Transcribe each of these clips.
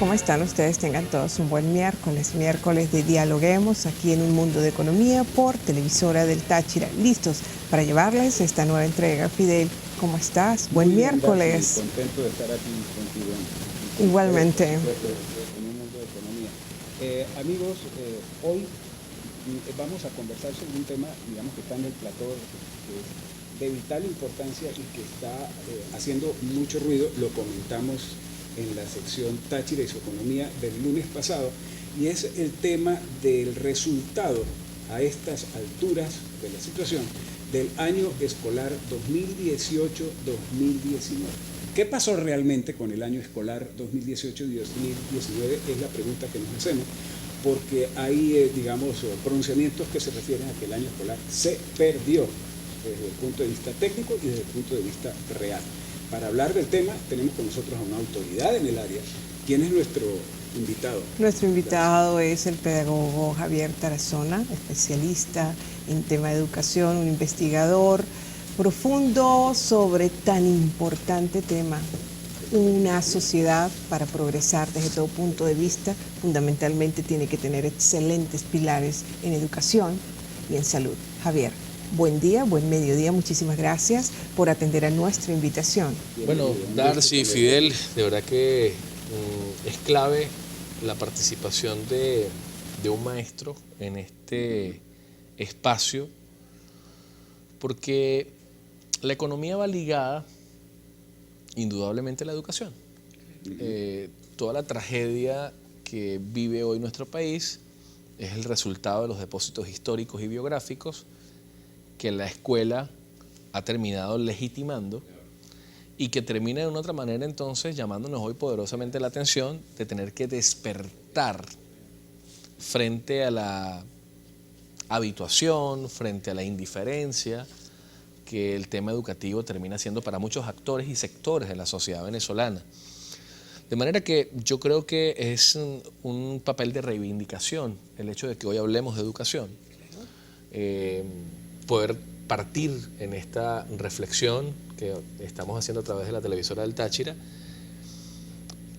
¿Cómo están ustedes? Tengan todos un buen miércoles de Dialoguemos aquí en Un Mundo de Economía por Televisora del Táchira. Listos para llevarles esta nueva entrega. Fidel, ¿cómo estás? Buen miércoles. Muy contento de estar aquí contigo. Igualmente. En Un Mundo de Economía. Amigos, hoy vamos a conversar sobre un tema, digamos, que está en el plató, que es de vital importancia y que está haciendo mucho ruido. Lo comentamos en la sección Táchira y su economía del lunes pasado, y es el tema del resultado a estas alturas de la situación del año escolar 2018-2019. ¿Qué pasó realmente con el año escolar 2018-2019? Es la pregunta que nos hacemos, porque hay, digamos, pronunciamientos que se refieren a que el año escolar se perdió desde el punto de vista técnico y desde el punto de vista real. Para hablar del tema tenemos con nosotros a una autoridad en el área. ¿Quién es nuestro invitado? Nuestro invitado es el pedagogo Javier Tarazona, especialista en tema de educación, un investigador profundo sobre tan importante tema. Una sociedad, para progresar desde todo punto de vista, fundamentalmente tiene que tener excelentes pilares en educación y en salud. Javier, buen día, buen mediodía, muchísimas gracias por atender a nuestra invitación. Bueno, Darcy, Fidel, de verdad que es clave la participación de un maestro en este espacio, porque la economía va ligada indudablemente a la educación. Toda la tragedia que vive hoy nuestro país es el resultado de los depósitos históricos y biográficos que la escuela ha terminado legitimando y que termina de una otra manera entonces llamándonos hoy poderosamente la atención de tener que despertar frente a la habituación, frente a la indiferencia que el tema educativo termina siendo para muchos actores y sectores de la sociedad venezolana. De manera que yo creo que es un papel de reivindicación el hecho de que hoy hablemos de educación. Poder partir en esta reflexión que estamos haciendo a través de la televisora del Táchira,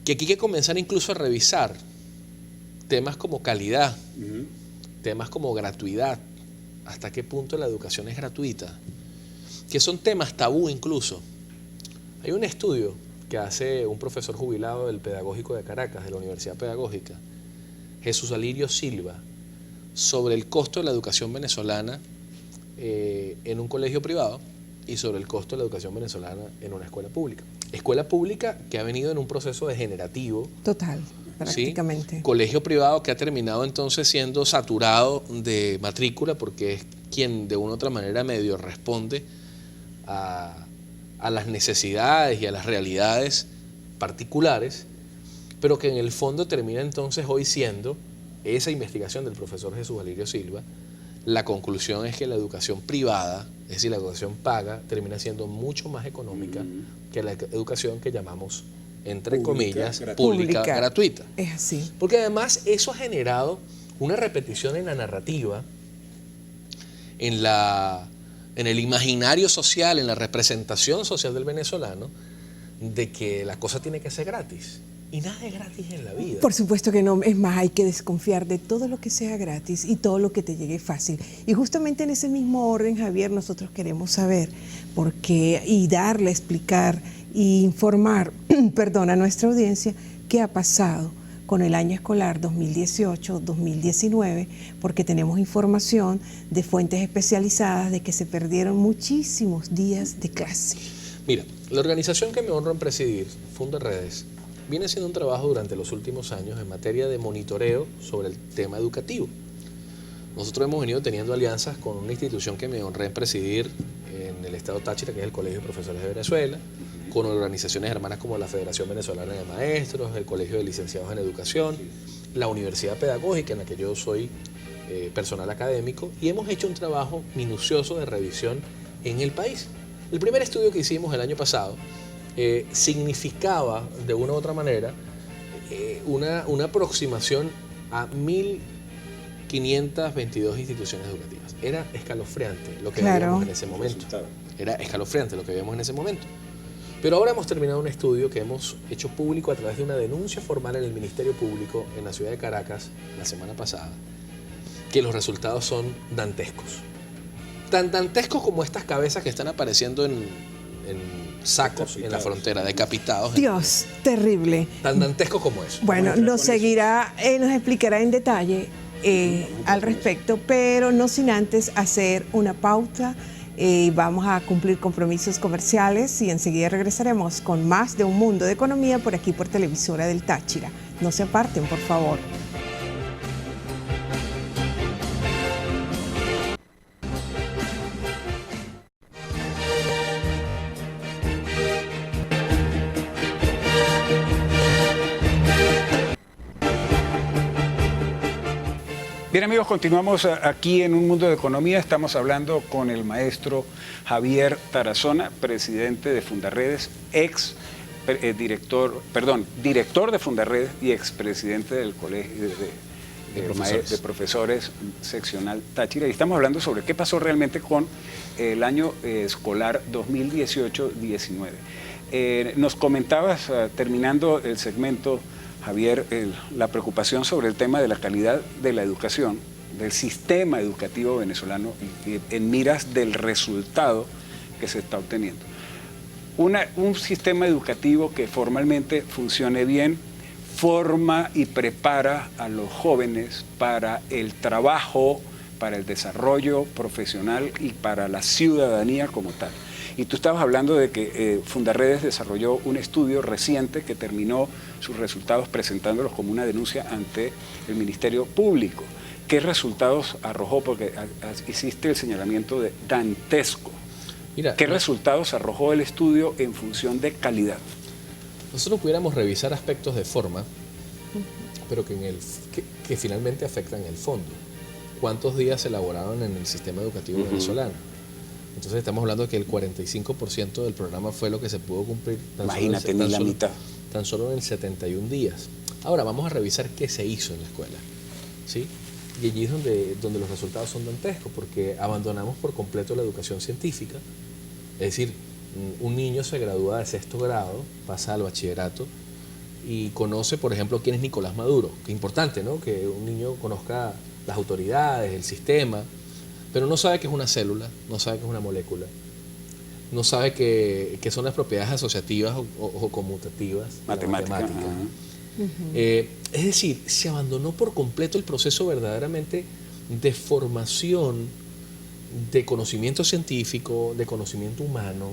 que aquí hay que comenzar incluso a revisar temas como calidad, temas como gratuidad, hasta qué punto la educación es gratuita, que son temas tabú incluso. Hay un estudio que hace un profesor jubilado del Pedagógico de Caracas, de la Universidad Pedagógica, Jesús Alirio Silva, sobre el costo de la educación venezolana en un colegio privado y sobre el costo de la educación venezolana en una escuela pública. Escuela pública que ha venido en un proceso degenerativo. Total, prácticamente. ¿Sí? Colegio privado que ha terminado entonces siendo saturado de matrícula porque es quien de una u otra manera medio responde a las necesidades y a las realidades particulares, pero que en el fondo termina entonces hoy siendo esa investigación del profesor Jesús Alirio Silva. La conclusión es que la educación privada, es decir, la educación paga, termina siendo mucho más económica que la educación que llamamos, entre comillas, pública gratuita. Es así. Porque además eso ha generado una repetición en la narrativa, en el imaginario social, en la representación social del venezolano, de que la cosa tiene que ser gratis. Y nada es gratis en la vida. Por supuesto que no, es más, hay que desconfiar de todo lo que sea gratis y todo lo que te llegue fácil. Y justamente en ese mismo orden, Javier, nosotros queremos saber por qué y darle, explicar e informar, perdón, a nuestra audiencia qué ha pasado con el año escolar 2018-2019, porque tenemos información de fuentes especializadas de que se perdieron muchísimos días de clase. Mira, la organización que me honro en presidir, Fundaredes, viene haciendo un trabajo durante los últimos años en materia de monitoreo sobre el tema educativo. Nosotros hemos venido teniendo alianzas con una institución que me honré en presidir en el estado Táchira, que es el Colegio de Profesores de Venezuela, con organizaciones hermanas como la Federación Venezolana de Maestros, el Colegio de Licenciados en Educación, la Universidad Pedagógica, en la que yo soy personal académico, y hemos hecho un trabajo minucioso de revisión en el país. El primer estudio que hicimos el año pasado significaba de una u otra manera una aproximación a 1.522 instituciones educativas. Era escalofriante lo que veíamos en ese momento. Era escalofriante lo que veíamos en ese momento. Pero ahora hemos terminado un estudio que hemos hecho público a través de una denuncia formal en el Ministerio Público en la ciudad de Caracas la semana pasada, que los resultados son dantescos. Tan dantescos como estas cabezas que están apareciendo en sacos en la frontera, decapitados. Dios, terrible. Tan dantesco como eso. Bueno, nos seguirá, nos explicará en detalle al respecto, pero no sin antes hacer una pauta. Vamos a cumplir compromisos comerciales y enseguida regresaremos con más de Un Mundo de Economía por aquí por Televisora del Táchira. No se aparten, por favor. Bien amigos, continuamos aquí en Un Mundo de Economía. Estamos hablando con el maestro Javier Tarazona, presidente de Fundarredes, director de Fundarredes y expresidente del Colegio de Profesores Seccional Táchira. Y estamos hablando sobre qué pasó realmente con el año escolar 2018-19. Nos comentabas, terminando el segmento, Javier, la preocupación sobre el tema de la calidad de la educación, del sistema educativo venezolano y en miras del resultado que se está obteniendo. Un sistema educativo que formalmente funcione bien, forma y prepara a los jóvenes para el trabajo, para el desarrollo profesional y para la ciudadanía como tal. Y tú estabas hablando de que Fundarredes desarrolló un estudio reciente que terminó sus resultados presentándolos como una denuncia ante el Ministerio Público. ¿Qué resultados arrojó? Porque hiciste el señalamiento de dantesco. Mira, ¿qué resultados arrojó el estudio en función de calidad? Nosotros pudiéramos revisar aspectos de forma, pero que finalmente afectan el fondo. ¿Cuántos días se elaboraron en el sistema educativo venezolano? Entonces estamos hablando de que el 45% del programa fue lo que se pudo cumplir. Imagínate, ni la mitad. Tan solo en 71 días. Ahora vamos a revisar qué se hizo en la escuela, ¿sí? Y allí es donde los resultados son dantescos, porque abandonamos por completo la educación científica. Es decir, un niño se gradúa de 6º grado, pasa al bachillerato y conoce, por ejemplo, quién es Nicolás Maduro. Qué importante, ¿no? Que un niño conozca las autoridades, el sistema, pero no sabe qué es una célula, no sabe qué es una molécula, no sabe qué son las propiedades asociativas o conmutativas de la matemática. Es decir, se abandonó por completo el proceso verdaderamente de formación, de conocimiento científico, de conocimiento humano,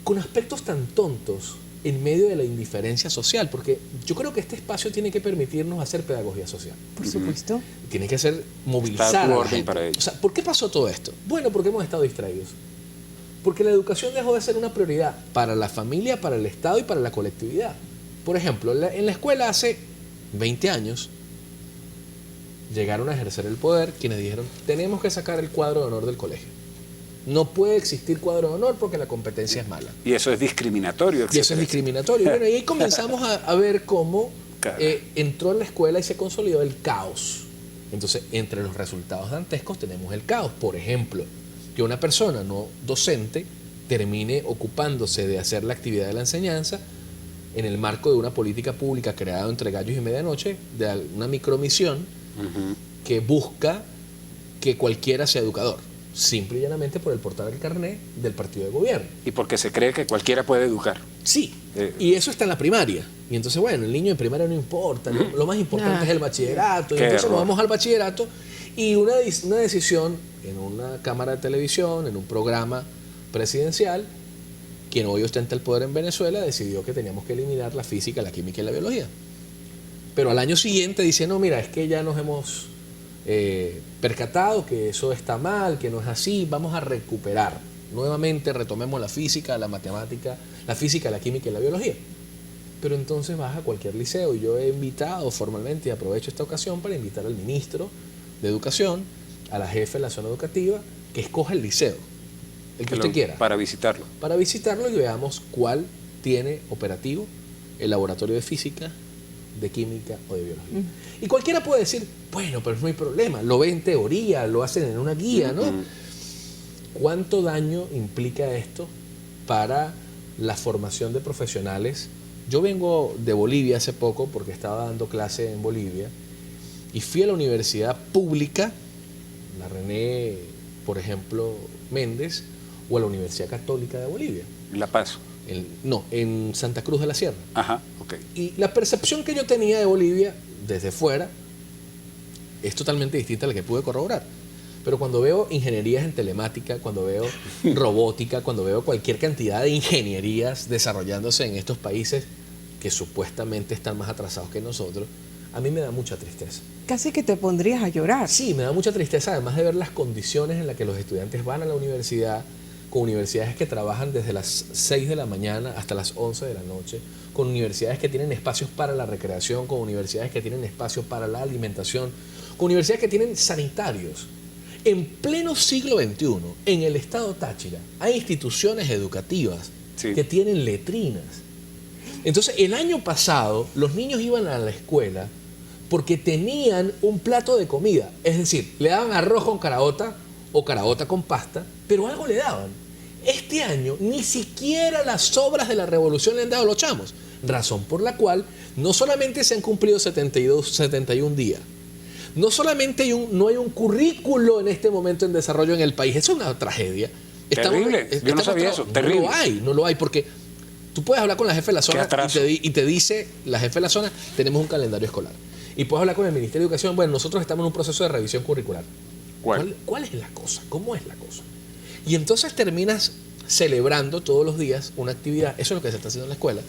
con aspectos tan tontos en medio de la indiferencia social, porque yo creo que este espacio tiene que permitirnos hacer pedagogía social. Por supuesto. Tiene que hacer movilizar a la gente. Para ello. O sea, ¿por qué pasó todo esto? Bueno, porque hemos estado distraídos. Porque la educación dejó de ser una prioridad para la familia, para el Estado y para la colectividad. Por ejemplo, en la escuela hace 20 años llegaron a ejercer el poder quienes dijeron: tenemos que sacar el cuadro de honor del colegio. No puede existir cuadro de honor porque la competencia es mala. Y eso es discriminatorio. Y eso es discriminatorio. Bueno, y ahí comenzamos a ver cómo entró en la escuela y se consolidó el caos. Entonces, entre los resultados dantescos tenemos el caos. Por ejemplo, que una persona no docente termine ocupándose de hacer la actividad de la enseñanza en el marco de una política pública creada entre gallos y medianoche, de una micromisión que busca que cualquiera sea educador, simple y llanamente por el portar el carnet del partido de gobierno. Y porque se cree que cualquiera puede educar. Sí, y eso está en la primaria. Y entonces, bueno, el niño en primaria no importa, lo más importante es el bachillerato. Y entonces nos vamos al bachillerato y una decisión en una cámara de televisión, en un programa presidencial, quien hoy ostenta el poder en Venezuela, decidió que teníamos que eliminar la física, la química y la biología. Pero al año siguiente dice: no, mira, es que ya nos hemos percatado que eso está mal, que no es así, vamos a recuperar. Nuevamente retomemos la física, la matemática, la física, la química y la biología. Pero entonces vas a cualquier liceo, y yo he invitado formalmente, y aprovecho esta ocasión para invitar al ministro de Educación, a la jefe de la zona educativa, que escoja el liceo, el que usted quiera. Para visitarlo. Para visitarlo y veamos cuál tiene operativo el laboratorio de física, de química o de biología. Y cualquiera puede decir: bueno, pero no hay problema, lo ven en teoría, lo hacen en una guía, ¿no? ¿Cuánto daño implica esto para la formación de profesionales. Yo vengo de Bolivia hace poco porque estaba dando clase en Bolivia y fui a la universidad pública, la René, por ejemplo, Méndez, o a la Universidad Católica de Bolivia. La Paz. No, en Santa Cruz de la Sierra. Ajá, ok. Y la percepción que yo tenía de Bolivia desde fuera es totalmente distinta a la que pude corroborar. Pero cuando veo ingenierías en telemática, cuando veo robótica, cuando veo cualquier cantidad de ingenierías desarrollándose en estos países que supuestamente están más atrasados que nosotros, a mí me da mucha tristeza. Casi que te pondrías a llorar. Sí, me da mucha tristeza, además de ver las condiciones en las que los estudiantes van a la universidad, con universidades que trabajan desde las 6 de la mañana hasta las 11 de la noche, con universidades que tienen espacios para la recreación, con universidades que tienen espacios para la alimentación, con universidades que tienen sanitarios. En pleno siglo XXI, en el estado Táchira, hay instituciones educativas que tienen letrinas. Entonces, el año pasado, los niños iban a la escuela porque tenían un plato de comida. Es decir, le daban arroz con caraota o caraota con pasta, pero algo le daban. Este año, ni siquiera las sobras de la revolución le han dado a los chamos. Razón por la cual no solamente se han cumplido 71 días, no solamente no hay un currículo en este momento en desarrollo en el país. Eso es una tragedia. Terrible. Yo no sabía eso. Terrible. No lo hay, porque tú puedes hablar con la jefe de la zona y te dice, la jefe de la zona, tenemos un calendario escolar. Y puedes hablar con el Ministerio de Educación, bueno, nosotros estamos en un proceso de revisión curricular. ¿Cuál es la cosa? ¿Cómo es la cosa? Y entonces terminas celebrando todos los días una actividad. Eso es lo que se está haciendo en la escuela.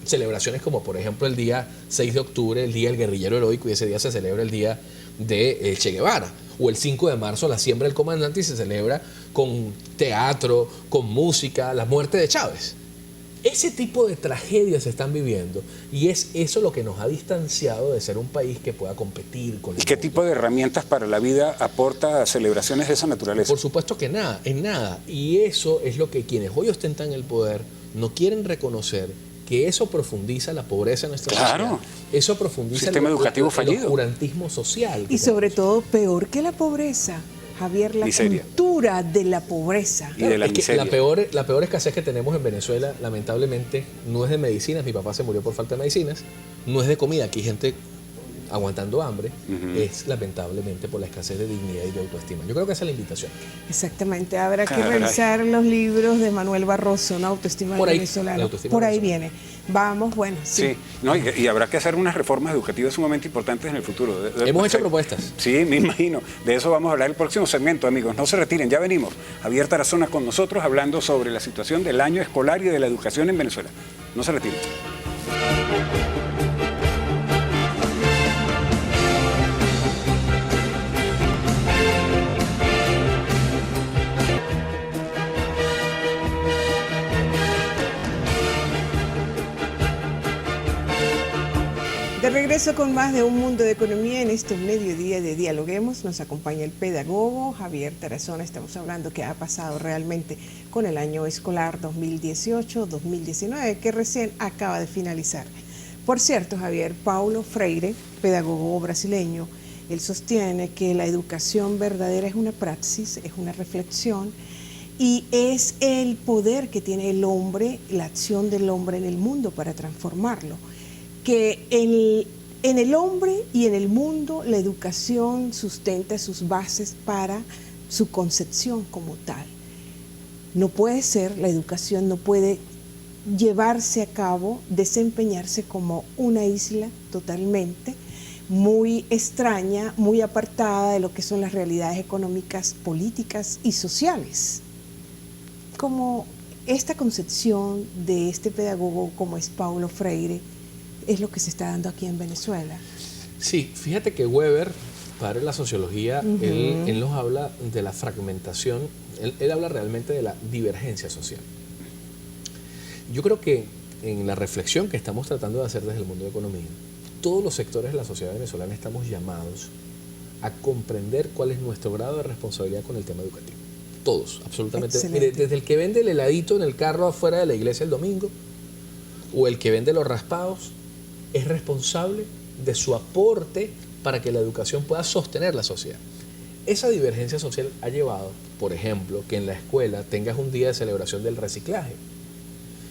Celebraciones como, por ejemplo, el día 6 de octubre, el Día del Guerrillero Heroico, y ese día se celebra el Día de Che Guevara. O el 5 de marzo, la siembra del comandante, y se celebra con teatro, con música, la muerte de Chávez. Ese tipo de tragedias se están viviendo y es eso lo que nos ha distanciado de ser un país que pueda competir con el ¿Y qué mundo. tipo de herramientas para la vida aporta a celebraciones de esa naturaleza? Por supuesto que nada, en nada. Y eso es lo que quienes hoy ostentan el poder no quieren reconocer, que eso profundiza la pobreza en nuestra sociedad. Eso profundiza sistema educativo fallido. El oscurantismo social. Y sobre todo, peor que la pobreza, Javier, la miseria. Cultura de la pobreza. Y de la miseria. La peor escasez que tenemos en Venezuela, lamentablemente, no es de medicinas. Mi papá se murió por falta de medicinas. No es de comida. Aquí hay gente aguantando hambre. Es lamentablemente por la escasez de dignidad y de autoestima. Yo creo que esa es la invitación. Exactamente. Habrá que revisar los libros de Manuel Barroso, ¿no? Autoestima del venezolano. Por ahí viene. Vamos, bueno. Sí, no, y habrá que hacer unas reformas educativas sumamente importantes en el futuro. Hemos hecho propuestas. Sí, me imagino. De eso vamos a hablar el próximo segmento, amigos. No se retiren, ya venimos. Javier Tarazona con nosotros hablando sobre la situación del año escolar y de la educación en Venezuela. No se retiren. De regreso con más de Un Mundo de Economía en este mediodía de Dialoguemos. Nos acompaña el pedagogo Javier Tarazona. Estamos hablando qué ha pasado realmente con el año escolar 2018-2019 que recién acaba de finalizar. Por cierto, Javier, Paulo Freire, pedagogo brasileño, él sostiene que la educación verdadera es una praxis, es una reflexión y es el poder que tiene el hombre, la acción del hombre en el mundo para transformarlo. Que en el hombre y en el mundo la educación sustenta sus bases para su concepción como tal. No puede ser, la educación no puede llevarse a cabo, desempeñarse como una isla totalmente, muy extraña, muy apartada de lo que son las realidades económicas, políticas y sociales. Como esta concepción de este pedagogo como es Paulo Freire, es lo que se está dando aquí en Venezuela. Sí, fíjate que Weber, padre de la sociología, él nos habla de la fragmentación, él habla realmente de la divergencia social. Yo creo que en la reflexión que estamos tratando de hacer desde el mundo de economía, todos los sectores de la sociedad venezolana estamos llamados a comprender cuál es nuestro grado de responsabilidad con el tema educativo. Todos, absolutamente. Mire, desde el que vende el heladito en el carro afuera de la iglesia el domingo, o el que vende los raspados, es responsable de su aporte para que la educación pueda sostener la sociedad. Esa divergencia social ha llevado, por ejemplo, que en la escuela tengas un día de celebración del reciclaje.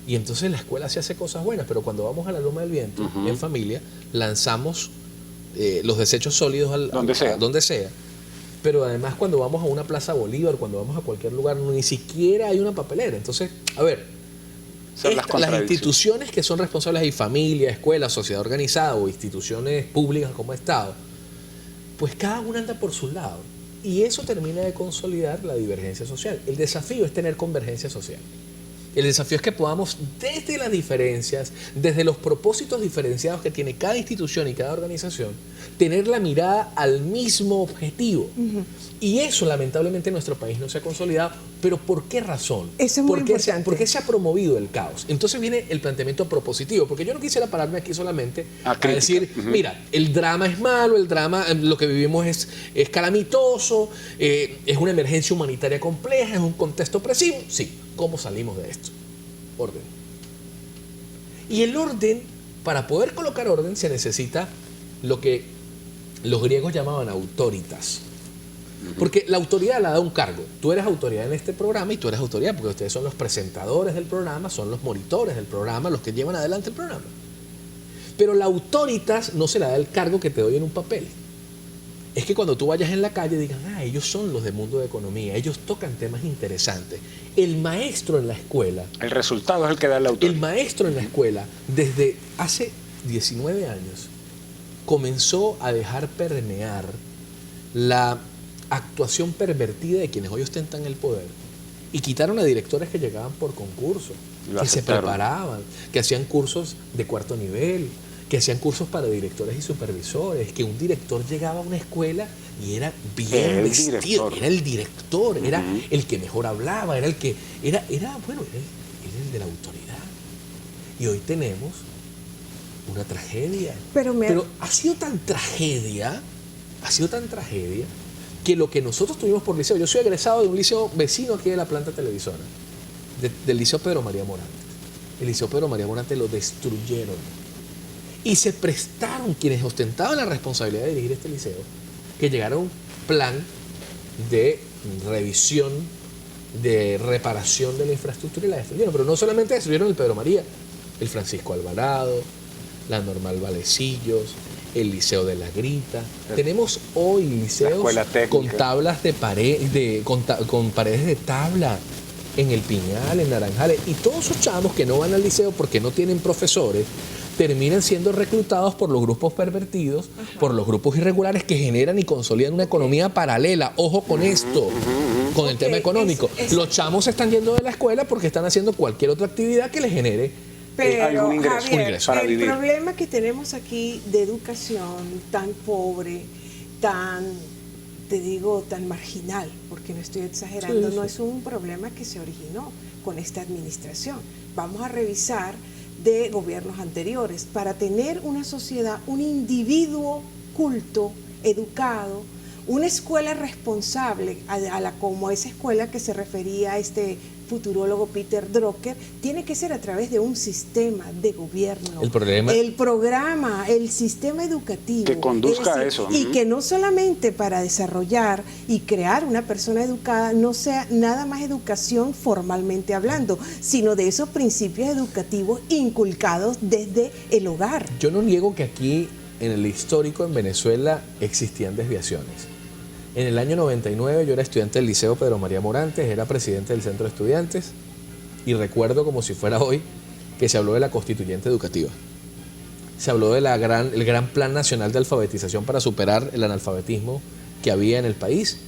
Y entonces la escuela sí hace cosas buenas, pero cuando vamos a la Loma del Viento, en familia, lanzamos los desechos sólidos donde sea. Pero además cuando vamos a una Plaza Bolívar, cuando vamos a cualquier lugar, ni siquiera hay una papelera. Entonces, a ver, las instituciones que son responsables de familia, escuela, sociedad organizada o instituciones públicas como Estado, pues cada una anda por su lado. Y eso termina de consolidar la divergencia social. El desafío es tener convergencia social. El desafío es que podamos, desde las diferencias, desde los propósitos diferenciados que tiene cada institución y cada organización, tener la mirada al mismo objetivo. Y eso, lamentablemente, en nuestro país no se ha consolidado. ¿Pero por qué razón? Eso es muy importante. ¿Por qué se ha promovido el caos? Entonces viene el planteamiento propositivo, porque yo no quisiera pararme aquí solamente a decir, mira, el drama es malo, el drama, lo que vivimos es calamitoso, es una emergencia humanitaria compleja, es un contexto opresivo. Sí. ¿Cómo salimos de esto? Orden. Y el orden, para poder colocar orden, se necesita lo que los griegos llamaban autoritas. Porque la autoridad la da un cargo. Tú eres autoridad en este programa y tú eres autoridad porque ustedes son los presentadores del programa, son los monitores del programa, los que llevan adelante el programa. Pero la autoritas no se la da el cargo que te doy en un papel. Es que cuando tú vayas en la calle digan, ellos son los del mundo de economía, ellos tocan temas interesantes. El maestro en la escuela... El resultado es el que da la autoridad. El maestro en la escuela, desde hace 19 años, comenzó a dejar permear la actuación pervertida de quienes hoy ostentan el poder. Y quitaron a directores que llegaban por concurso, que se preparaban, que hacían cursos de cuarto nivel, que hacían cursos para directores y supervisores, que un director llegaba a una escuela y era bien vestido, era el director, era el que mejor hablaba, era el que, era el de la autoridad. Y hoy tenemos una tragedia. Pero ha sido tan tragedia, que lo que nosotros tuvimos por liceo, yo soy egresado de un liceo vecino aquí de la planta televisora, del Liceo Pedro María Morante. El Liceo Pedro María Morante lo destruyeron. Y se prestaron quienes ostentaban la responsabilidad de dirigir este liceo, que llegara un plan de revisión, de reparación de la infraestructura y la destruyeron. Pero no solamente destruyeron el Pedro María, el Francisco Alvarado, la Normal Valecillos, el Liceo de la Grita. Tenemos hoy liceos con tablas de pared, con paredes de tabla en el Piñal, en Naranjales. Y todos esos chavos que no van al liceo porque no tienen profesores, terminan siendo reclutados por los grupos pervertidos, por los grupos irregulares que generan y consolidan una economía paralela. Ojo con esto, con el tema económico. Los chamos están yendo de la escuela porque están haciendo cualquier otra actividad que les genere algún ingreso, Javier, un ingreso para vivir. El problema que tenemos aquí de educación tan pobre, tan marginal, porque no estoy exagerando, no es un problema que se originó con esta administración. Vamos a revisar de gobiernos anteriores para tener una sociedad, un individuo culto, educado, una escuela responsable, como esa escuela que se refería a este futurólogo Peter Drucker, tiene que ser a través de un sistema de gobierno. El sistema educativo. Que conduzca a eso. Y que no solamente para desarrollar y crear una persona educada, no sea nada más educación formalmente hablando, sino de esos principios educativos inculcados desde el hogar. Yo no niego que aquí, en el histórico en Venezuela, existían desviaciones. En el año 99 yo era estudiante del Liceo Pedro María Morantes, era presidente del Centro de Estudiantes y recuerdo como si fuera hoy que se habló de la constituyente educativa. Se habló del gran plan nacional de alfabetización para superar el analfabetismo que había en el país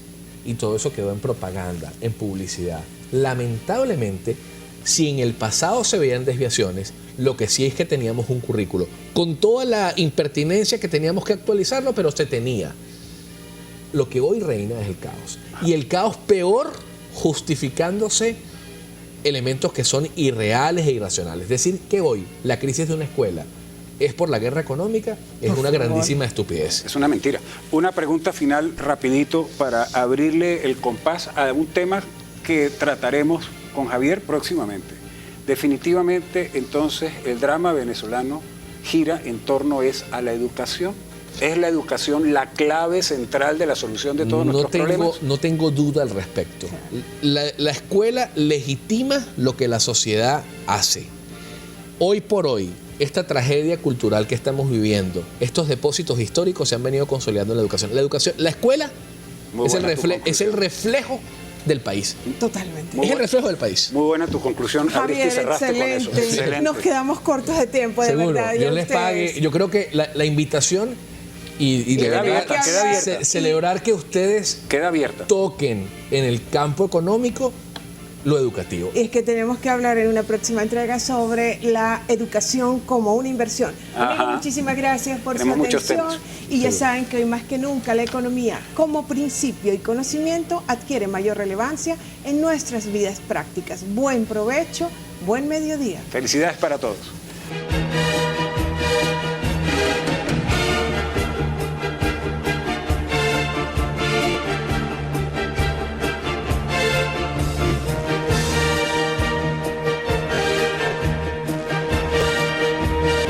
y todo eso quedó en propaganda, en publicidad. Lamentablemente, si en el pasado se veían desviaciones, lo que sí es que teníamos un currículo con toda la impertinencia que teníamos que actualizarlo, pero se tenía. Lo que hoy reina es el caos. Y el caos peor justificándose elementos que son irreales e irracionales. Es decir, que hoy la crisis de una escuela es por la guerra económica, es una grandísima estupidez. Es una mentira. Una pregunta final rapidito para abrirle el compás a un tema que trataremos con Javier próximamente. Definitivamente, entonces, el drama venezolano gira en torno a la educación. ¿Es la educación la clave central de la solución de todos nuestros problemas? No tengo duda al respecto. La escuela legitima lo que la sociedad hace. hoy por hoy, esta tragedia cultural que estamos viviendo, estos depósitos históricos se han venido consolidando en la educación. La escuela es el reflejo del país. Totalmente. Es el reflejo del país. Muy buena tu conclusión, Javier, abriste y cerraste excelente. con eso. Excelente. Nos quedamos cortos de tiempo, de Seguro, verdad. Dios les pague. Yo creo que la invitación y de Queda verdad abierta, queda abierta. celebrar que ustedes Queda abierta. toquen en el campo económico lo educativo. Es que tenemos que hablar en una próxima entrega sobre la educación como una inversión. Ajá. Amigos, muchísimas gracias por Tenemos su muchos atención. temas. Y ya saben que hoy más que nunca la economía como principio y conocimiento adquiere mayor relevancia en nuestras vidas prácticas. Buen provecho, buen mediodía. Felicidades para todos.